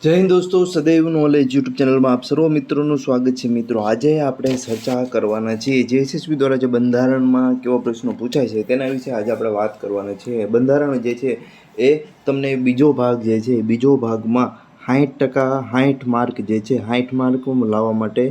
જય હિન્દ દોસ્તો, સદૈવ knowledge YouTube ચેનલમાં આપ સર્વ મિત્રોનું સ્વાગત છે. મિત્રો, આજે આપણે ચર્ચા કરવાના છીએ જે એસએસબી દ્વારા જે બંધારણમાં કેવા પ્રશ્નો પૂછાય છે તેના વિશે આજે આપણે વાત કરવાના છીએ. બંધારણ જે છે એ તમને બીજો ભાગ જે છે બીજો ભાગમાં 60% 60 માર્ક જે છે 60 માર્ક લાવવા માટે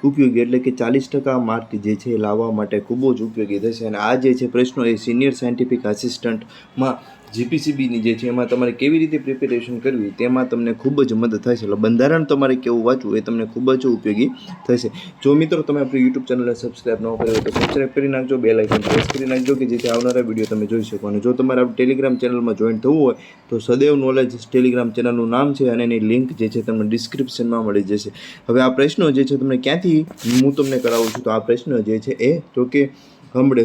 ઉપયોગી, એટલે કે 40% માર્ક જે છે લાવવા માટે ખૂબ જ ઉપયોગી થશે. અને આ જે છે પ્રશ્નો એ સિનિયર સાયન્ટિફિક આસિસ્ટન્ટમાં જીપીસીબીની જે છે એમાં તમારે કેવી રીતે પ્રિપેરેશન કરવી તેમાં તમને ખૂબ જ મદદ થશે. એટલે બંધારણ તમારે કેવું વાંચવું એ તમને ખૂબ જ ઉપયોગી થશે. જો મિત્રો તમે આપણી યુટ્યુબ ચેનલને સબસ્ક્રાઈબ ન કરી હોય તો સબસ્ક્રાઈબ કરી નાખજો, બેલ આઇકન પ્રેસ કરી નાખજો કે જેથી આવનારા વિડીયો તમે જોઈ શકો. અને જો તમારે આપણી ટેલિગ્રામ ચેનલમાં જોઈન થવું હોય તો સદૈવ નોલેજ ટેલિગ્રામ ચેનલનું નામ છે અને એની લિંક જે છે તમને ડિસ્ક્રિપ્શનમાં મળી જશે. હવે આ પ્રશ્નો જે છે તમને ક્યાંથી હું તમને કરાવું છું, તો આ પ્રશ્ન જે છે એ તો કે હમણે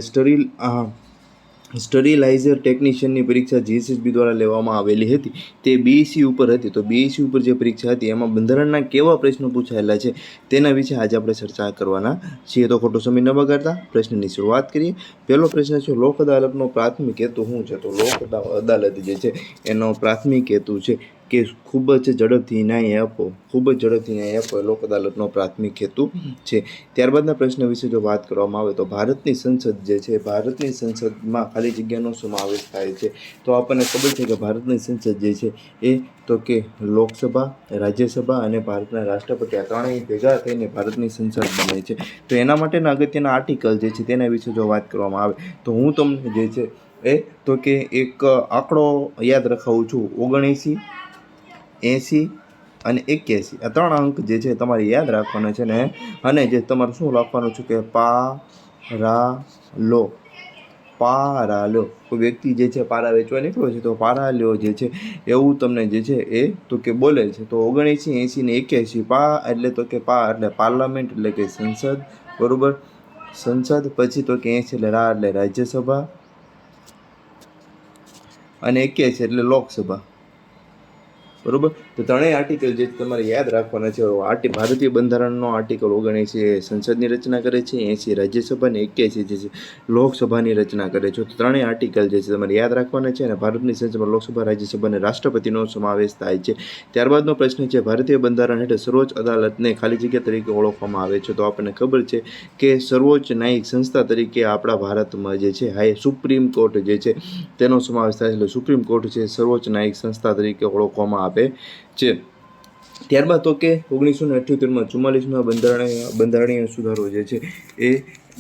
સ્ટરીલાઇઝર ટેકનિશિયનની પરીક્ષા જીએસએસબી દ્વારા લેવામાં આવેલી હતી. તે બીએસસી ઉપર હતી. તો બીએસસી ઉપર જે પરીક્ષા હતી એમાં બંધારણના કેવા પ્રશ્નો પૂછાયેલા છે તેના વિશે આજે આપણે ચર્ચા કરવાના છીએ. તો ખોટો સમય ન બગાડતા પ્રશ્નની શરૂઆત કરીએ. પહેલો પ્રશ્ન છે, લોક અદાલતનો પ્રાથમિક હેતુ શું છે? તો લોક અદાલત જે છે એનો પ્રાથમિક હેતુ છે કે ખૂબ જ ઝડપથી ન્યાય આપો, ખૂબ જ ઝડપથી ન્યાય આપો એ લોક અદાલતનો પ્રાથમિક હેતુ છે. ત્યારબાદના પ્રશ્ન વિશે જો વાત કરવામાં આવે તો ભારતની સંસદ જે છે, ભારતની સંસદમાં ખાલી જગ્યાનો સમાવેશ થાય છે. તો આપણને ખબર છે કે ભારતની સંસદ જે છે એ તો કે લોકસભા, રાજ્યસભા અને ભારતના રાષ્ટ્રપતિ આ ત્રણેય ભેગા થઈને ભારતની સંસદ બને છે. તો એના માટેના અગત્યના આર્ટિકલ જે છે તેના વિશે જો વાત કરવામાં આવે તો હું તમને જે છે એ તો કે એક આંકડો યાદ રખાવું છું, 79, 80 અને 81. આ ત્રણ અંક જે છે તમારે યાદ રાખવાના છે ને. અને જે તમારે શું લખવાનું છે કે પારાલો, પારાલો. કોઈ વ્યક્તિ જે છે પારા વેચવા નીકળ્યો છે તો પારાલ્યો જે છે એવું તમને જે છે એ તો કે બોલે છે. તો 79, 80 ને 81, પા એટલે તો કે પા એટલે પાર્લામેન્ટ એટલે કે સંસદ, બરોબર, સંસદ. પછી તો કે 80 એટલે રા એટલે રાજ્યસભા અને 81 એટલે લોકસભા, બરોબર. તો ત્રણેય આર્ટિકલ જે તમારે યાદ રાખવાના છે. ભારતીય બંધારણનો આર્ટિકલ 79 એ સંસદની રચના કરે છે, 80 રાજ્યસભા અને 81 જે છે લોકસભાની રચના કરે છે. તો ત્રણેય આર્ટિકલ જે છે તમારે યાદ રાખવાના છે. અને ભારતની સંસદમાં લોકસભા, રાજ્યસભા અને રાષ્ટ્રપતિનો સમાવેશ થાય છે. ત્યારબાદનો પ્રશ્ન છે, ભારતીય બંધારણ હેઠળ સર્વોચ્ચ અદાલતને ખાલી જગ્યા તરીકે ઓળખવામાં આવે છે. તો આપણને ખબર છે કે સર્વોચ્ચ ન્યાયિક સંસ્થા તરીકે આપણા ભારતમાં જે છે સુપ્રીમ કોર્ટ જે છે તેનો સમાવેશ થાય છે. એટલે સુપ્રીમ કોર્ટ છે સર્વોચ્ચ ન્યાયિક સંસ્થા તરીકે ઓળખવામાં આવે છે. ત્યારબાદ તો કે 1978માં 44માં બંધારણીય સુધારો જે છે એ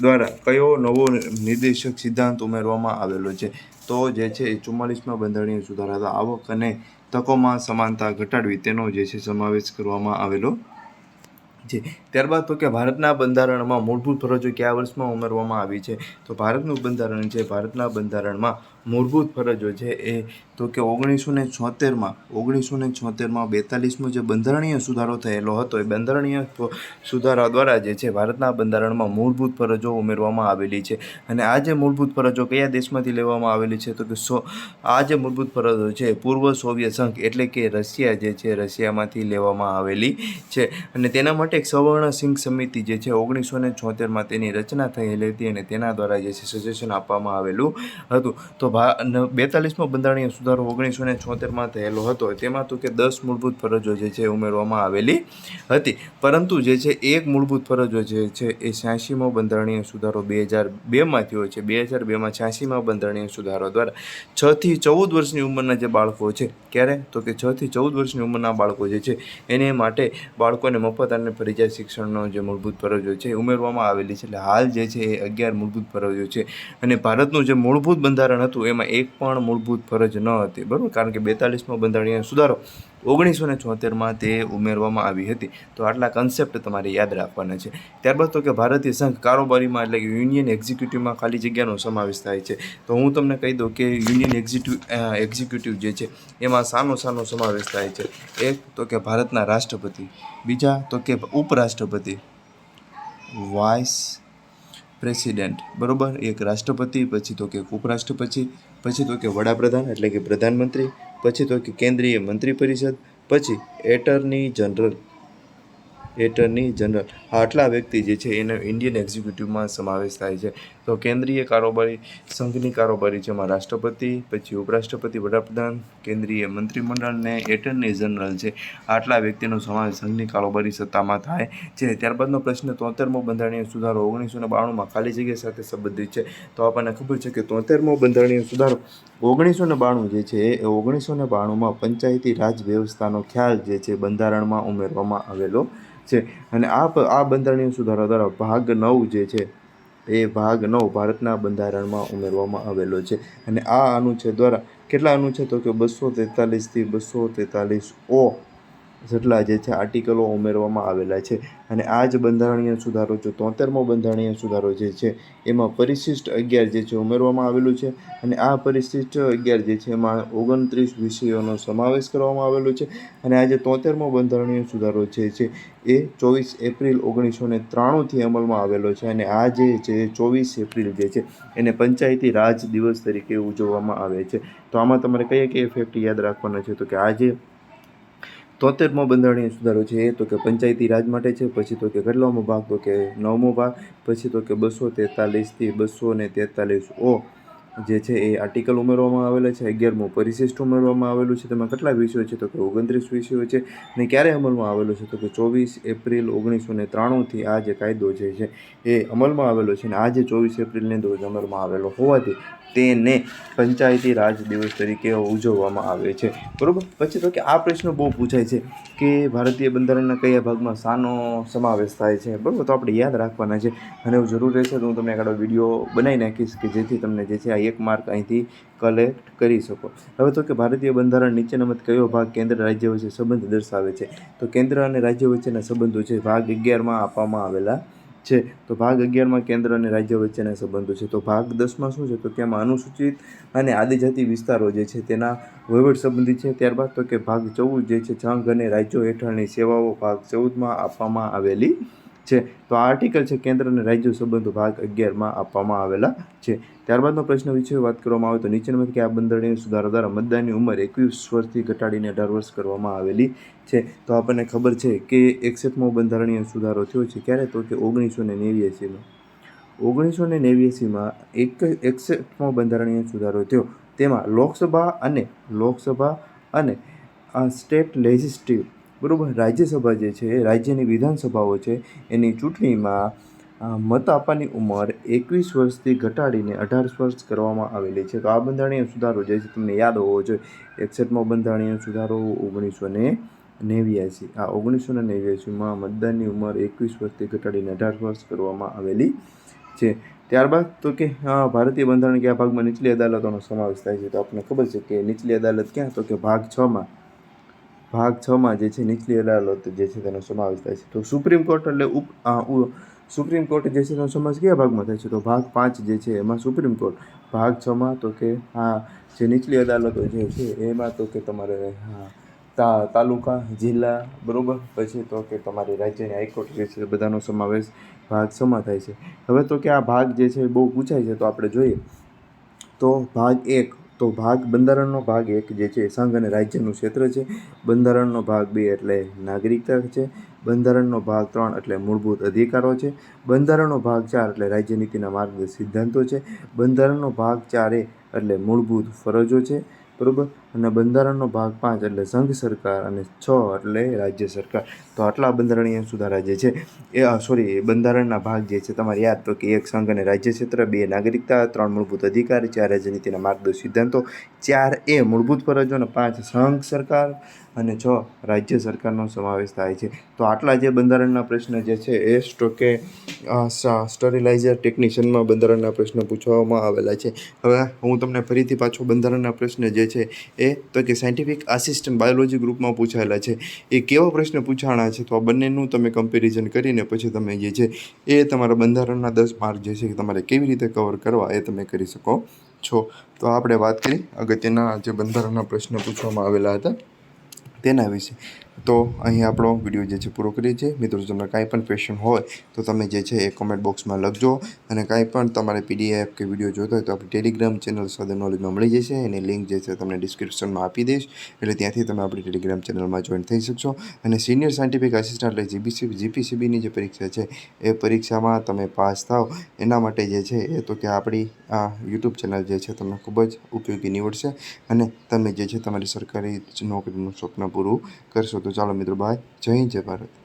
દ્વારા કયો નવો નિર્દેશક સિદ્ધાંત ઉમેરવામાં આવેલો છે? તો જે છે એ 44માં બંધારણીય સુધારા આવક અને તકોમાં સમાનતા ઘટાડવી તેનો જે છે સમાવેશ કરવામાં આવેલો છે. ત્યારબાદ તો કે ભારતના બંધારણમાં મૂળભૂત ફરજો કયા વર્ષમાં ઉમેરવામાં આવી છે? તો ભારતનું બંધારણ છે, ભારતના બંધારણમાં મૂળભૂત ફરજો છે એ તો કે 1976માં 42મો જે બંધારણીય સુધારો થયેલો હતો એ બંધારણીય સુધારા દ્વારા જે છે ભારતના બંધારણમાં મૂળભૂત ફરજો ઉમેરવામાં આવેલી છે. અને આ જે મૂળભૂત ફરજો કયા દેશમાંથી લેવામાં આવેલી છે? તો કે આ જે મૂળભૂત ફરજો છે પૂર્વ સોવિયત સંઘ એટલે કે રશિયા જે છે રશિયામાંથી લેવામાં આવેલી છે. અને તેના માટે એક સવર્ણ સિંઘ સમિતિ જે છે 1976માં તેની રચના થયેલી હતી અને તેના દ્વારા જે છે સજેશન આપવામાં આવેલું હતું. તો 42મો બંધારણીય સુધારો 1976માં થયેલો હતો. તેમાં તો કે 10 મૂળભૂત ફરજો જે છે ઉમેરવામાં આવેલી હતી. પરંતુ જે છે એક મૂળભૂત ફરજો જે છે એ 86મો બંધારણીય સુધારો 2002માં થયો છે. 2002માં 86મા બંધારણીય સુધારો દ્વારા 6 થી 14 વર્ષની ઉંમરના જે બાળકો છે, ક્યારે? તો કે 6 થી 14 વર્ષની ઉંમરના બાળકો જે છે એને માટે બાળકોને મફત અને ફરજિયાત શિક્ષણનો જે મૂળભૂત ફરજો છે ઉમેરવામાં આવેલી છે. એટલે હાલ જે છે એ 11 મૂળભૂત ફરજો છે. અને ભારતનું જે મૂળભૂત બંધારણ હતું એમાં એક પણ મૂળભૂત ફરજ ન હતી, બરાબર, કારણ કે 42મો બંધારણીય સુધારો 1976માં તે ઉમેરવામાં આવી હતી. તો આટલા કન્સેપ્ટ તમારે યાદ રાખવાના છે. ત્યારબાદ તો કે ભારતીય સંઘ કારોબારીમાં એટલે કે યુનિયન એક્ઝિક્યુટિવમાં ખાલી જગ્યાનો સમાવેશ થાય છે. તો હું તમને કહી દઉં કે યુનિયન એક્ઝિક્યુટિવ જે છે એમાં શાનો સમાવેશ થાય છે? એક તો કે ભારતના રાષ્ટ્રપતિ, બીજા તો કે ઉપરાષ્ટ્રપતિ, વાઇસ પ્રેસિડેન્ટ, બરાબર, એક રાષ્ટ્રપતિ, પછી તો કે ઉપરાષ્ટ્રપતિ, પછી તો કે વડાપ્રધાન એટલે કે પ્રધાનમંત્રી, પછી તો કે કેન્દ્રીય મંત્રી પરિષદ, પછી એટર્ની જનરલ, એટર્ની જનરલ. આટલા વ્યક્તિ જે છે એનો ઇન્ડિયન એક્ઝિક્યુટિવમાં સમાવેશ થાય છે. તો કેન્દ્રીય કારોબારી સંઘની કારોબારી જેમાં રાષ્ટ્રપતિ, પછી ઉપરાષ્ટ્રપતિ, વડાપ્રધાન, કેન્દ્રીય મંત્રીમંડળ ને એટર્ની જનરલ છે. આટલા વ્યક્તિનો સમાવેશ સંઘની કારોબારી સત્તામાં થાય છે. ત્યારબાદનો પ્રશ્ન 73મો બંધારણીય સુધારો 1992માં ખાલી જગ્યા સાથે સંબંધિત છે. તો આપણને ખબર છે કે 73મો બંધારણીય સુધારો 1992 જે છે એ 1992માં પંચાયતી રાજ વ્યવસ્થાનો ખ્યાલ જે છે બંધારણમાં ઉમેરવામાં આવેલો છે. અને આ બંધારણીય સુધારા દ્વારા ભાગ 9 જે છે એ ભાગ 9 ભારતના બંધારણમાં ઉમેરવામાં આવેલો છે. અને આ અનુચ્છેદ દ્વારા કેટલા અનુચ્છેદ તો કે 243 થી 243 ઓ જેટલા જે છે આર્ટિકલો ઉમેરવામાં આવેલા છે. અને આ જ બંધારણીય સુધારો જો 73મો બંધારણીય સુધારો જે છે એમાં પરિશિષ્ટ 11 જે છે ઉમેરવામાં આવેલું છે. અને આ પરિશિષ્ટ 11 જે છે એમાં 29 વિષયોનો સમાવેશ કરવામાં આવેલો છે. અને આ જે 73મો બંધારણીય સુધારો જે છે એ 24 એપ્રિલ 1993થી અમલમાં આવેલો છે. અને આ જે છે 24 એપ્રિલ જે છે એને પંચાયતી રાજ દિવસ તરીકે ઉજવવામાં આવે છે. તો આમાં તમારે કઈ ફેક્ટ યાદ રાખવાના છે તો કે આ જે 73મો બંધારણીય સુધારો છે એ તો કે પંચાયતી રાજ માટે છે. પછી તો કે કેટલામો ભાગ તો કે 9મો ભાગ. પછી તો કે 243 થી 243 ઓ જે છે એ આર્ટિકલ ઉમેરવામાં આવેલા છે. 11મું પરિશિષ્ટ ઉમેરવામાં આવેલું છે. તેમાં કેટલા વિષયો છે તો કે 29 વિષયો છે. અને ક્યારે અમલમાં આવેલો છે તો કે 24 એપ્રિલ 1993થી આ જે કાયદો જે છે એ અમલમાં આવેલો છે. અને આ જે 24 એપ્રિલને રોજ અમલમાં આવેલો હોવાથી તેને પંચાયતી રાજ દિવસ તરીકે ઉજવવામાં આવે છે. બરાબર. પછી તો કે આ પ્રશ્ન બહુ પૂછાય છે કે ભારતીય બંધારણના કયા ભાગમાં શાનો સમાવેશ થાય છે. બરાબર. તો આપણે યાદ રાખવાના છે. અને એવું જરૂર રહેશે તો હું તમને આગળ વિડીયો બનાવી નાખીશ કે જેથી તમને જે છે આ 1 માર્ક અહીંથી કલેક્ટ કરી શકો. હવે તો કે ભારતીય બંધારણ નીચેનામાંથી કયો ભાગ કેન્દ્ર રાજ્ય વચ્ચે સંબંધ દર્શાવે છે. તો કેન્દ્ર અને રાજ્ય વચ્ચેના સંબંધો છે ભાગ 11માં આપવામાં આવેલા છે. તો ભાગ 11માં કેન્દ્ર અને રાજ્ય વચ્ચેના સંબંધો છે. તો ભાગ 10માં શું છે તો કે એમાં અનુસૂચિત અને આદિજાતિ વિસ્તારો જે છે તેના વહીવટ સંબંધી છે. ત્યારબાદ તો કે ભાગ 14 જે છે સંઘ અને રાજ્યો હેઠળની સેવાઓ ભાગ 14માં આપવામાં આવેલી છે. તો આ આર્ટિકલ છે કેન્દ્ર અને રાજ્ય સંબંધો ભાગ 11માં આપવામાં આવેલા છે. ત્યારબાદનો પ્રશ્ન વિશે વાત કરવામાં આવે તો નીચેનામાંથી કે આ બંધારણીય સુધારા દ્વારા મતદાનની ઉંમર 21 વર્ષથી ઘટાડીને 18 વર્ષ કરવામાં આવેલી છે. તો આપણને ખબર છે કે 61મો બંધારણીય સુધારો થયો છે ક્યારે તો કે 1989માં. 1989માં 61મો બંધારણીય સુધારો થયો. તેમાં લોકસભા અને સ્ટેટ લેજિસ્લેટિવ બરાબર રાજ્યસભા જે છે રાજ્યની વિધાનસભાઓ છે એની ચૂંટણીમાં મત આપવાની ઉંમર 21 વર્ષથી ઘટાડીને 18 વર્ષ કરવામાં આવેલી છે. તો આ બંધારણીય સુધારો જે છે તમને યાદ હોવો જોઈએ. 61મો બંધારણીય સુધારો 1989. આ 1989માં મતદાનની ઉંમર 21 વર્ષથી ઘટાડીને 18 વર્ષ કરવામાં આવેલી છે. ત્યારબાદ તો કે ભારતીય બંધારણ કયા ભાગમાં નીચલી અદાલતોનો સમાવેશ થાય છે. તો આપણને ખબર છે કે નીચલી અદાલત ક્યાં તો કે ભાગ 6માં જે છે નીચલી અદાલત જે છે તેનો સમાવેશ થાય છે. તો સુપ્રીમ કોર્ટ એટલે સુપ્રીમ કોર્ટ જે છે તેનો સમાવેશ કયા ભાગમાં થાય છે તો ભાગ 5 જે છે એમાં સુપ્રીમ કોર્ટ. ભાગ 6માં તો કે જે નીચલી અદાલતો જે છે એમાં તો કે તમારે તાલુકા જિલ્લા બરાબર. પછી તો કે તમારી રાજ્યની હાઈકોર્ટ જે છે બધાનો સમાવેશ ભાગ 6માં થાય છે. હવે તો કે આ ભાગ જે છે બહુ પૂછાય છે તો આપણે જોઈએ તો ભાગ 1 તો બંધારણનો ભાગ 1 જે છે સંઘ અને રાજ્યનું ક્ષેત્ર છે. બંધારણનો ભાગ 2 એટલે નાગરિકતા છે. બંધારણનો ભાગ 3 એટલે મૂળભૂત અધિકારો છે. બંધારણનો ભાગ 4 એટલે રાજ્યનીતિના માર્ગદર્શક સિદ્ધાંતો છે. બંધારણનો ભાગ 4A એટલે મૂળભૂત ફરજો છે બરાબર. અને બંધારણનો ભાગ 5 એટલે સંઘ સરકાર અને 6 એટલે રાજ્ય સરકાર. તો આટલા બંધારણીય સુધારા જે છે બંધારણના ભાગ જે છે તમારે યાદ તો કે 1 સંઘ અને રાજ્ય ક્ષેત્ર, 2 નાગરિકતા, 3 મૂળભૂત અધિકાર, 4 રાજ્યનીતિના માર્ગદર્શક સિદ્ધાંતો, 4A મૂળભૂત ફરજો અને 5 સંઘ સરકાર અને 6 રાજ્ય સરકારનો સમાવેશ થાય છે. તો આટલા જે બંધારણના પ્રશ્ન જે છે એ કે સ્ટરીલાઇઝર ટેકનિશિયનમાં બંધારણના પ્રશ્ન પૂછવામાં આવેલા છે. હવે હું તમને ફરીથી પાછો બંધારણના પ્રશ્ન જે છે એ તો કે સાયન્ટિફિક આસિસ્ટન્ટ બાયોલોજી ગ્રુપમાં પૂછાયેલા છે એ કેવા પ્રશ્ન પૂછાણા છે તો આ બંનેનું તમે કમ્પેરિઝન કરીને પછી તમે જે છે એ તમારા બંધારણના 10 માર્ક જે છે તમારે કેવી રીતે કવર કરવા એ તમે કરી શકો છો. તો આપણે વાત કરી અગત્યના જે બંધારણના પ્રશ્ન પૂછવામાં આવેલા હતા તેના વિશે. તો અહીં આપણો વિડીયો જે છે પૂરો કરીએ છીએ. મિત્રો તમને કાંઈ પણ ક્વેશ્ચન હોય તો તમે જે છે એ કોમેન્ટ બોક્સમાં લખજો, અને કાંઈ પણ તમારે PDF કે વિડીયો જોતો હોય તો આપણી ટેલિગ્રામ ચેનલ સાદા નોલેજમાં મળી જશે. એની લિંક જે છે તમને ડિસ્ક્રિપ્શનમાં આપી દઈશ, એટલે ત્યાંથી તમે આપણી ટેલિગ્રામ ચેનલમાં જોઈન થઈ શકશો. અને સિનિયર સાયન્ટિફિક આસિસ્ટન્ટ એટલે GPCBની જે પરીક્ષા છે એ પરીક્ષામાં તમે પાસ થાવ એના માટે જે છે એ તો કે આપણી આ યુટ્યુબ ચેનલ જે છે તમને ખૂબ જ ઉપયોગી નીવડશે, અને તમે જે છે તમારી સરકારી નોકરીનું સ્વપ્ન પૂરું કરશો. તો ચાલો મિત્રો, બાય. જય હિન્દ, જય ભારત.